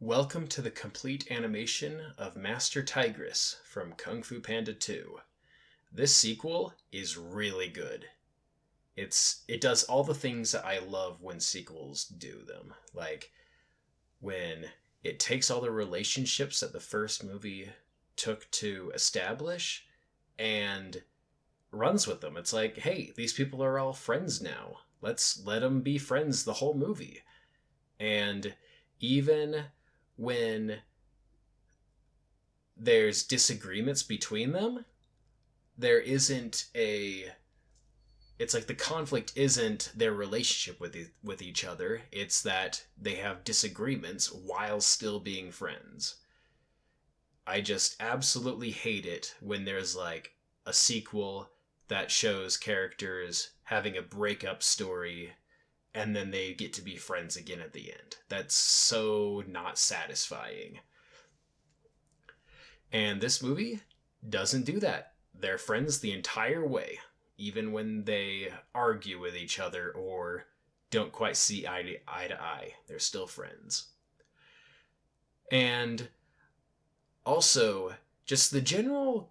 Welcome to the complete animation of Master Tigress from Kung Fu Panda 2. This sequel is really good. It does all the things that I love when sequels do them. Like when it takes all the relationships that the first movie took to establish and runs with them. It's like, hey, these people are all friends now. Let's let them be friends the whole movie. And even when there's disagreements between them, there isn't a it's like the conflict isn't their relationship with each other. It's that they have disagreements while still being friends. I just absolutely hate it when there's like a sequel that shows characters having a breakup story and then they get to be friends again at the end. That's so not satisfying. And this movie doesn't do that. They're friends the entire way, even when they argue with each other or don't quite see eye to eye. They're still friends. And also, just the general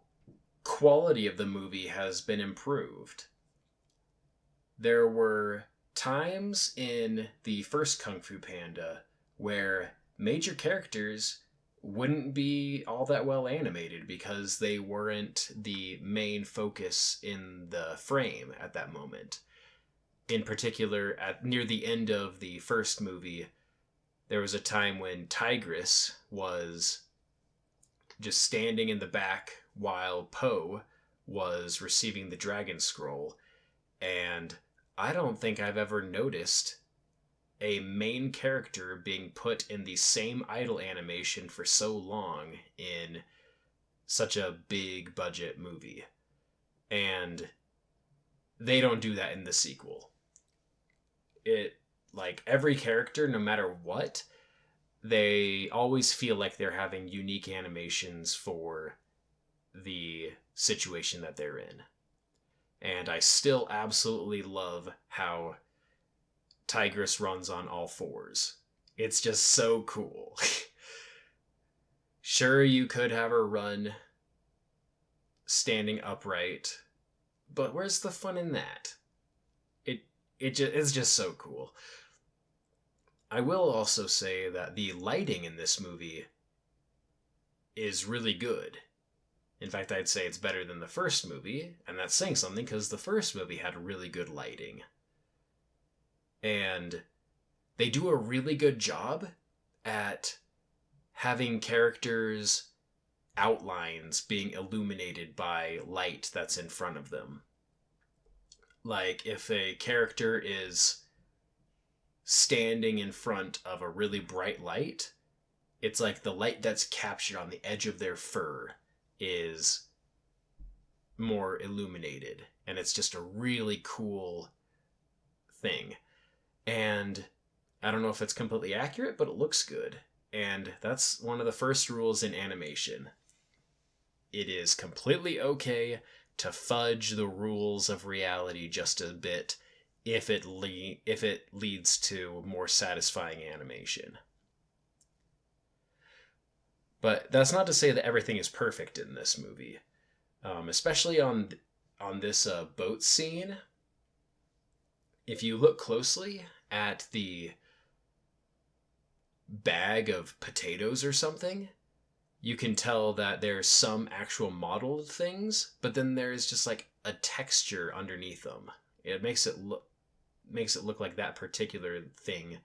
quality of the movie has been improved. There were times in the first Kung Fu Panda where major characters wouldn't be all that well animated because they weren't the main focus in the frame at that moment. In particular, at near the end of the first movie, there was a time when Tigress was just standing in the back while Po was receiving the Dragon Scroll, and I don't think I've ever noticed a main character being put in the same idle animation for so long in such a big budget movie. And they don't do that in the sequel. It, like, every character, no matter what, they always feel like they're having unique animations for the situation that they're in. And I still absolutely love how Tigress runs on all fours. It's just so cool. Sure, you could have her run standing upright, but where's the fun in that? It's just so cool. I will also say that the lighting in this movie is really good. In fact, I'd say it's better than the first movie, and that's saying something because the first movie had really good lighting. And they do a really good job at having characters' outlines being illuminated by light that's in front of them. Like, if a character is standing in front of a really bright light, it's like the light that's captured on the edge of their fur is more illuminated, and it's just a really cool thing. And I don't know if it's completely accurate, but it looks good. And that's one of the first rules in animation. It is completely okay to fudge the rules of reality just a bit if it leads to more satisfying animation. But that's not to say that everything is perfect in this movie. Especially on this boat scene. If you look closely at the bag of potatoes or something, you can tell that there's some actual modeled things, but then there's just like a texture underneath them. It makes it look like that particular thing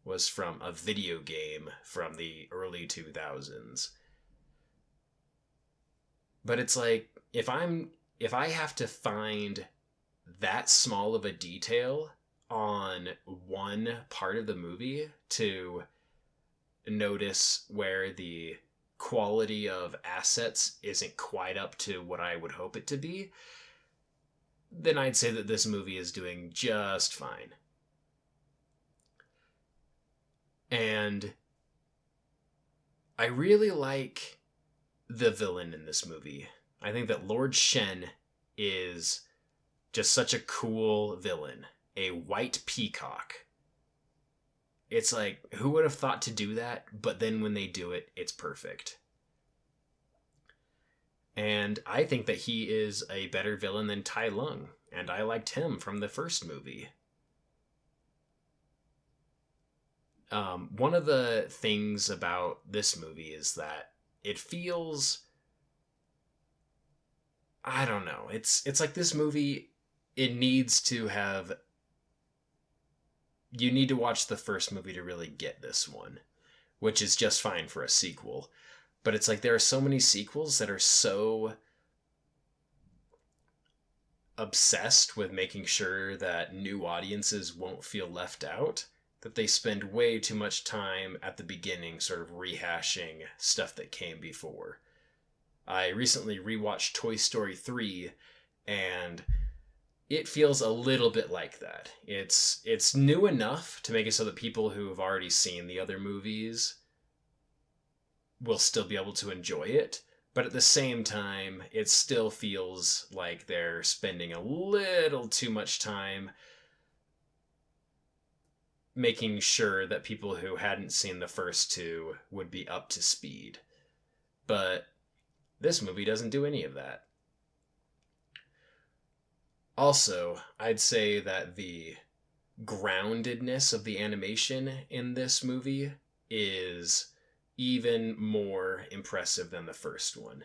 was from a video game from the early 2000s. But it's like if I have to find that small of a detail on one part of the movie to notice where the quality of assets isn't quite up to what I would hope it to be, then I'd say that this movie is doing just fine. And I really like the villain in this movie. I think that Lord Shen is just such a cool villain. A white peacock. it's like, who would have thought to do that? But then when they do it, it's perfect. And I think that he is a better villain than Tai Lung, and I liked him from the first movie. One of the things about this movie is that it feels, I don't know, it's like this movie, it needs to have, you need to watch the first movie to really get this one, which is just fine for a sequel. But it's like there are so many sequels that are so obsessed with making sure that new audiences won't feel left out that they spend way too much time at the beginning sort of rehashing stuff that came before. I recently rewatched Toy Story 3, and it feels a little bit like that. It's new enough to make it so that people who have already seen the other movies will still be able to enjoy it, but at the same time, it still feels like they're spending a little too much time making sure that people who hadn't seen the first two would be up to speed. But this movie doesn't do any of that. Also, I'd say that the groundedness of the animation in this movie is even more impressive than the first one.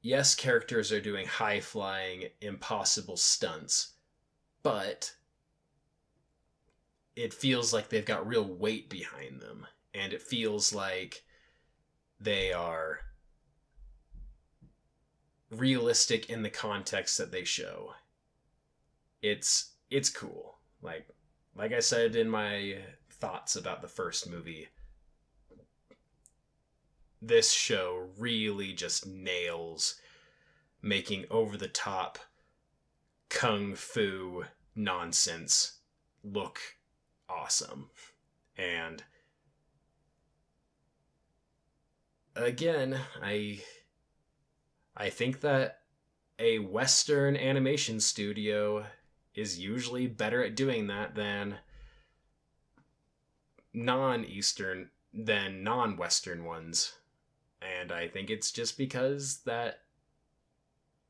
Yes, characters are doing high-flying, impossible stunts, but it feels like they've got real weight behind them, and it feels like they are realistic in the context that they show. It's cool. Like I said in my thoughts about the first movie, this show really just nails making over the top kung fu nonsense look awesome. And again, I think that a Western animation studio is usually better at doing that than non-Western ones. And I think it's just because that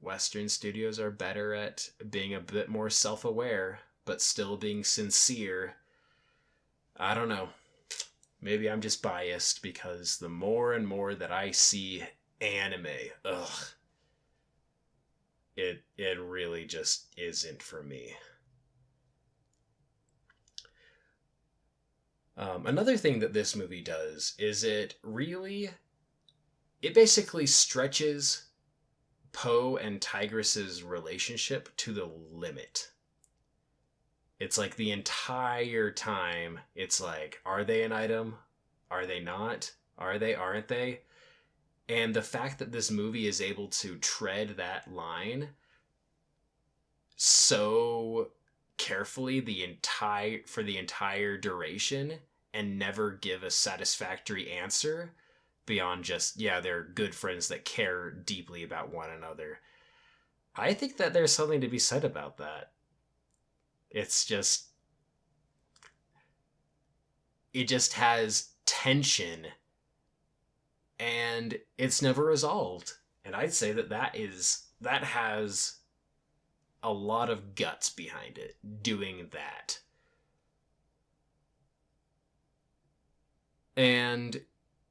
Western studios are better at being a bit more self-aware, but still being sincere. I don't know. Maybe I'm just biased because the more and more that I see anime, it really just isn't for me. Another thing that this movie does is it basically stretches Po and Tigress's relationship to the limit. It's like the entire time, it's like, are they an item? Are they not? Are they, aren't they? And the fact that this movie is able to tread that line so carefully for the entire duration and never give a satisfactory answer beyond just, yeah, they're good friends that care deeply about one another. I think that there's something to be said about that. It's just, it just has tension and it's never resolved. And I'd say that has a lot of guts behind it doing that. And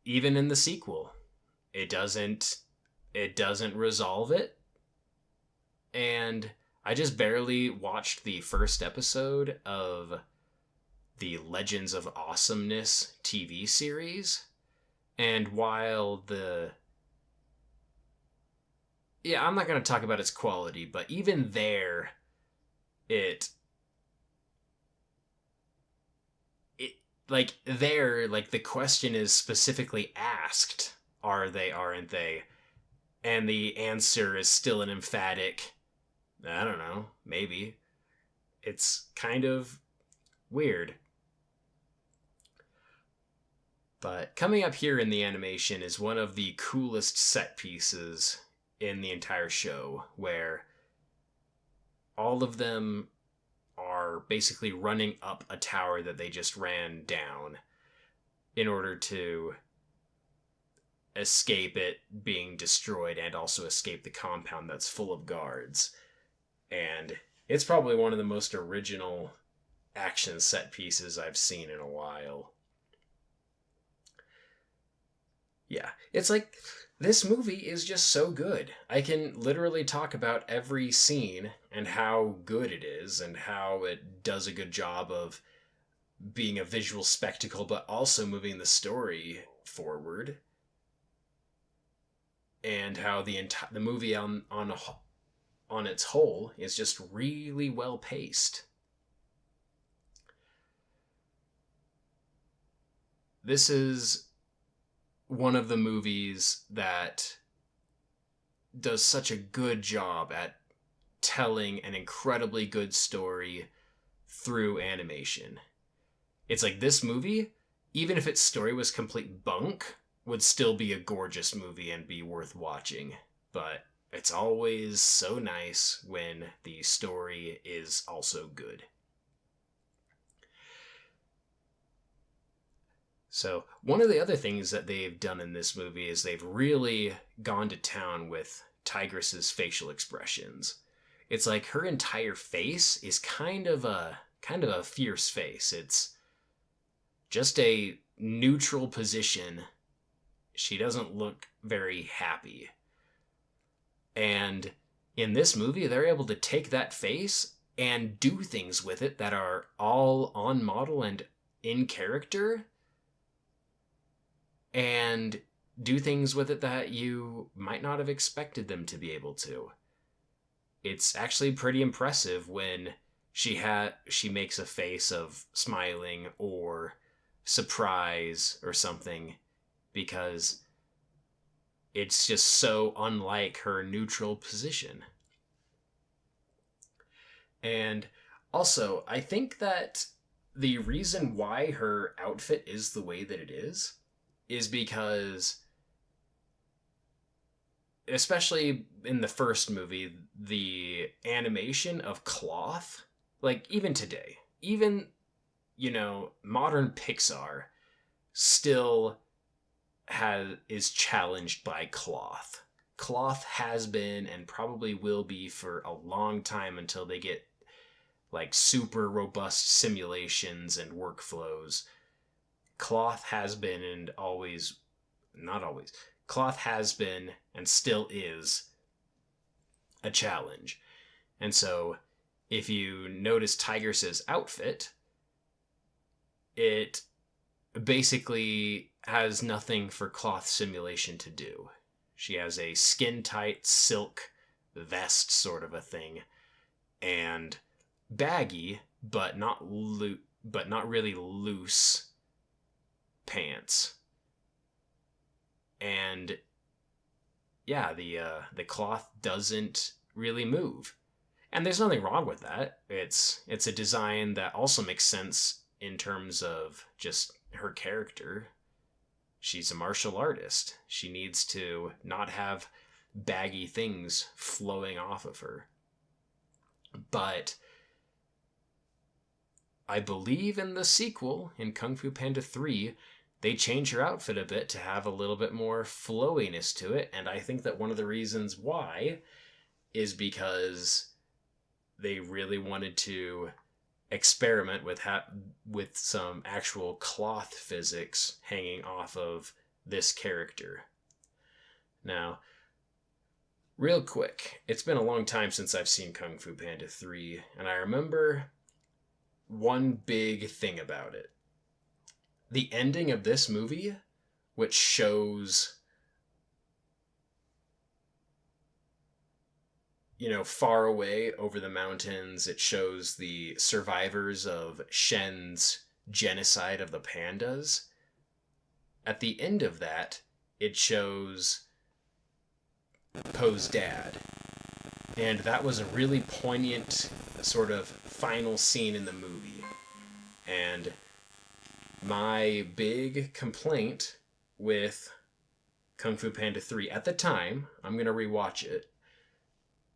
even in the sequel, it doesn't resolve it. And I just barely watched the first episode of the Legends of Awesomeness TV series. And while I'm not going to talk about its quality, but even there, the question is specifically asked, are they, aren't they? And the answer is still an emphatic, I don't know, maybe. It's kind of weird. But coming up here in the animation is one of the coolest set pieces in the entire show, where all of them are are basically running up a tower that they just ran down in order to escape it being destroyed and also escape the compound that's full of guards. And it's probably one of the most original action set pieces I've seen in a while. Yeah, it's like this movie is just so good. I can literally talk about every scene and how good it is and how it does a good job of being a visual spectacle but also moving the story forward, and how the movie on its whole is just really well paced. This is one of the movies that does such a good job at telling an incredibly good story through animation. It's like this movie, even if its story was complete bunk, would still be a gorgeous movie and be worth watching. But it's always so nice when the story is also good. So, one of the other things that they've done in this movie is they've really gone to town with Tigress's facial expressions. It's like her entire face is kind of a fierce face. It's just a neutral position. She doesn't look very happy. And in this movie, they're able to take that face and do things with it that are all on model and in character, and do things with it that you might not have expected them to be able to. It's actually pretty impressive when she makes a face of smiling or surprise or something, because it's just so unlike her neutral position. And also, I think that the reason why her outfit is the way that it is because, especially in the first movie, the animation of cloth, like even today, even, modern Pixar still is challenged by cloth. Cloth has been and probably will be for a long time until they get like super robust simulations and workflows. Cloth has been and not always, cloth has been and still is a challenge. And so if you notice Tigress's outfit, it basically has nothing for cloth simulation to do. She has a skin-tight silk vest sort of a thing, and baggy but not really loose pants. And yeah, the cloth doesn't really move. And there's nothing wrong with that. It's a design that also makes sense in terms of just her character. She's a martial artist. She needs to not have baggy things flowing off of her. But I believe in the sequel, in Kung Fu Panda 3, they change her outfit a bit to have a little bit more flowiness to it. And I think that one of the reasons why is because they really wanted to experiment with some actual cloth physics hanging off of this character. Now, real quick, it's been a long time since I've seen Kung Fu Panda 3, and I remember one big thing about it. The ending of this movie, which shows, far away over the mountains, it shows the survivors of Shen's genocide of the pandas. At the end of that, it shows Po's dad. And that was a really poignant sort of final scene in the movie. And my big complaint with Kung Fu Panda 3 at the time, I'm going to rewatch it,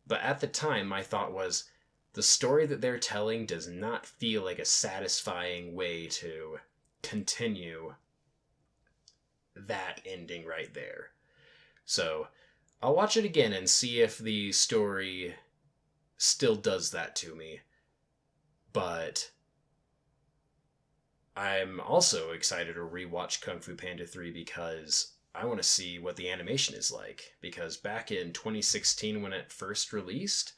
but at the time my thought was, the story that they're telling does not feel like a satisfying way to continue that ending right there. So I'll watch it again and see if the story still does that to me. But I'm also excited to rewatch Kung Fu Panda 3 because I want to see what the animation is like. Because back in 2016, when it first released,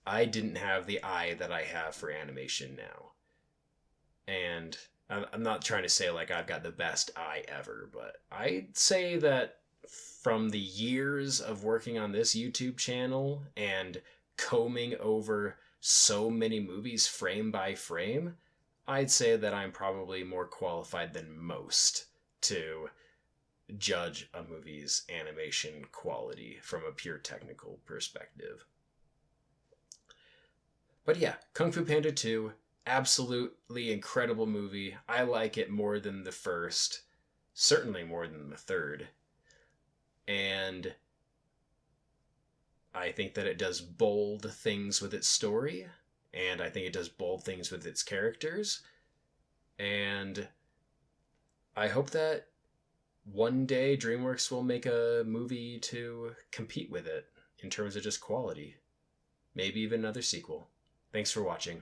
I didn't have the eye that I have for animation now. And I'm not trying to say like I've got the best eye ever, but I'd say that from the years of working on this YouTube channel and combing over so many movies frame by frame, I'd say that I'm probably more qualified than most to judge a movie's animation quality from a pure technical perspective. But yeah, Kung Fu Panda 2, absolutely incredible movie. I like it more than the first, certainly more than the third. And I think that it does bold things with its story, and I think it does bold things with its characters. And I hope that one day DreamWorks will make a movie to compete with it in terms of just quality. Maybe even another sequel. Thanks for watching.